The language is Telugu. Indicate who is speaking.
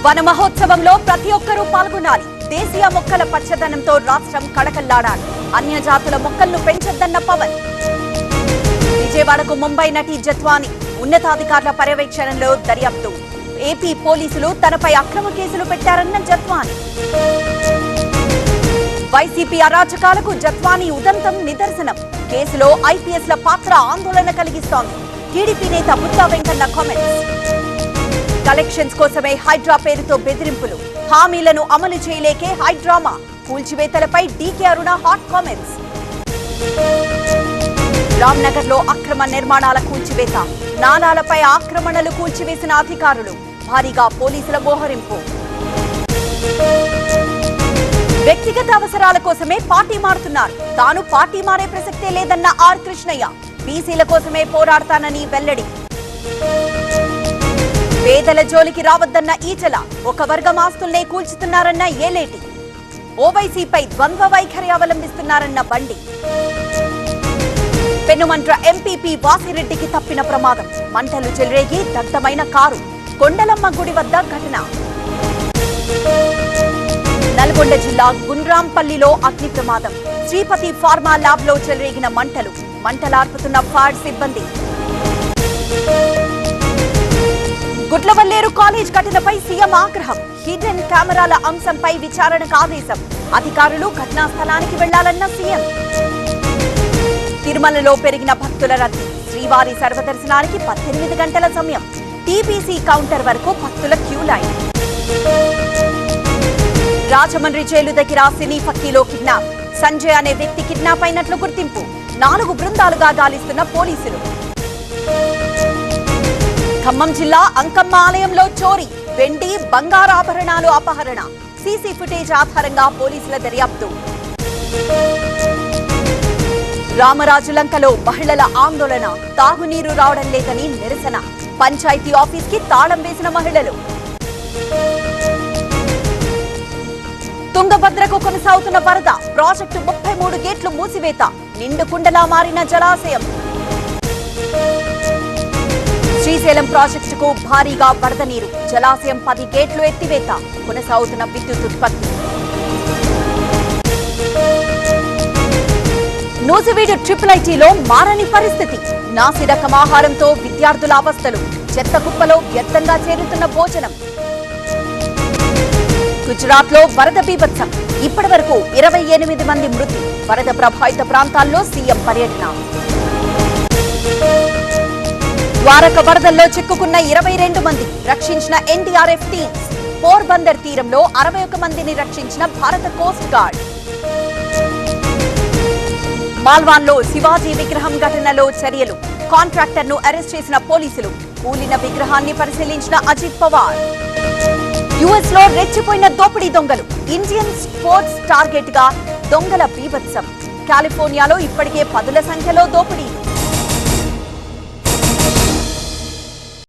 Speaker 1: వన మహోత్సవంలో ప్రతి ఒక్కరూ పాల్గొనాలి. దేశీయ మొక్కల పచ్చదనంతో రాష్ట్రం కడకల్లాడాలి. అన్య జాతుల మొక్కలను పెంచొద్దన్న పవన్. విజయవాడకు ముంబై నటి జత్వాని ఉన్నతాధికారుల పర్యవేక్షణలో దర్యాప్తు. ఏపీ పోలీసులు తనపై అక్రమ కేసులు పెట్టారన్న జత్వాని. వైసీపీ అరాచకాలకు జత్వాని ఉదంతం నిదర్శనం. కేసులో ఐపీఎస్ల పాత్ర ఆందోళన కలిగిస్తోంది. టీడీపీ నేత బుద్ధా వెంకన్న కామెంట్స్. కలెక్షన్స్ కోసమే హైడ్రా పేరుతో బెదిరింపులు. హామీలను అమలు చేయలేకే హైడ్రామా. కూల్చివేతలపై డీకే అరుణ హాట్ కామెంట్స్. రామ్నగర్ లో అక్రమ నిర్మాణాల కూల్చివేత. నాలాలపై ఆక్రమణలు కూల్చివేసిన అధికారులు. భారీగా పోలీసుల మోహరింపు. వ్యక్తిగత అవసరాల కోసమే పార్టీ మారుతున్నారు. తాను పార్టీ మారే ప్రసక్తే లేదన్న ఆర్ కృష్ణయ్య. బీసీల కోసమే పోరాడతానని వెల్లడి. పేదల జోలికి రావద్దన్న ఈచల. ఒక వర్గం ఆస్తుల్నే కూల్చుతున్నారన్న ఏలేటి. ఓవైసీపై ద్వంద్వ వైఖరి అవలంబిస్తున్నారన్న బండి. పెనుమంట్ర ఎంపీపీ వాసిరెడ్డికి తప్పిన ప్రమాదం. మంటలు చెలరేగి దగ్ధమైన కారు. కొండలమ్మ గుడి వద్ద ఘటన. నల్గొండ జిల్లా గుండ్రాంపల్లిలో అగ్ని ప్రమాదం. శ్రీపతి ఫార్మా ల్యాబ్ లో చెలరేగిన మంటలు. మంటలార్పుతున్న ఫైర్ సిబ్బంది. గుట్లవల్లేరు కాలేజ్ ఘటనపై సీఎం ఆగ్రహం. హిడెన్ కెమెరాల అంశంపై విచారణకు ఆదేశం. అధికారులు ఘటనా స్థలానికి వెళ్లాలన్న సీఎం. తిరుమలలో పెరిగిన భక్తుల రద్దీ. శ్రీవారి సర్వదర్శనానికి 18 గంటల సమయం. టీబీసీ కౌంటర్ వరకు భక్తుల క్యూ లైన్. రాజమండ్రి జైలు దగ్గర సినీ ఫక్కీలో కిడ్నాప్. సంజయ్ అనే వ్యక్తి కిడ్నాప్ అయినట్లు గుర్తింపు. 4 బృందాలుగా గాలిస్తున్న పోలీసులు. ఖమ్మం జిల్లా అంకమ్మ ఆలయంలో చోరీ. వెండి బంగారాభరణాలు అపహరణ. సీసీ ఫుటేజ్ ఆధారంగా పోలీసుల దర్యాప్తు. రామరాజులంకలో మహిళల ఆందోళన. తాగునీరు రావడం లేదని నిరసన. పంచాయతీ ఆఫీస్ కి తాళం వేసిన మహిళలు. తుంగభద్రకు కొనసాగుతున్న వరద. ప్రాజెక్టు 33 గేట్లు మూసివేత. నిండుకుండలా మారిన జలాశయం. శ్రీశైలం ప్రాజెక్టుకు భారీగా వరద నీరు. జలాశయం 10 గేట్లు ఎత్తివేత. కొనసాగుతున్న విద్యుత్ ఉత్పత్తి. నూజివీడు ట్రిపుల్ ఐటీలో మారని పరిస్థితి. నాసిరకం ఆహారంతో విద్యార్థుల అవస్థలు. చెత్త కుప్పలో వ్యర్థంగా చేరుతున్న భోజనం. గుజరాత్ లో వరద బీభత్సం. ఇప్పటి వరకు 28 మంది మృతి. వరద ప్రభావిత ప్రాంతాల్లో సీఎం పర్యటన. ద్వారక వరదల్లో చిక్కుకున్న 22 మంది. రక్షించిన ఎన్డీఆర్ఎఫ్ టీమ్స్. పోర్బందర్ తీరంలో 61 మందిని రక్షించిన భారత కోస్ట్ గార్డ్. మాల్వాన్లో శివాజీ విగ్రహం ఘటనలో చర్యలు. కాంట్రాక్టర్ ను అరెస్ట్ చేసిన పోలీసులు. కూలిన విగ్రహాన్ని పరిశీలించిన అజిత్ పవార్. యుఎస్ లో రెచ్చిపోయిన దోపిడీ దొంగలు. ఇండియన్ స్పోర్ట్స్ టార్గెట్ గా దొంగల బీభత్సం. కాలిఫోర్నియాలో ఇప్పటికే 10ల సంఖ్యలో దోపిడీ.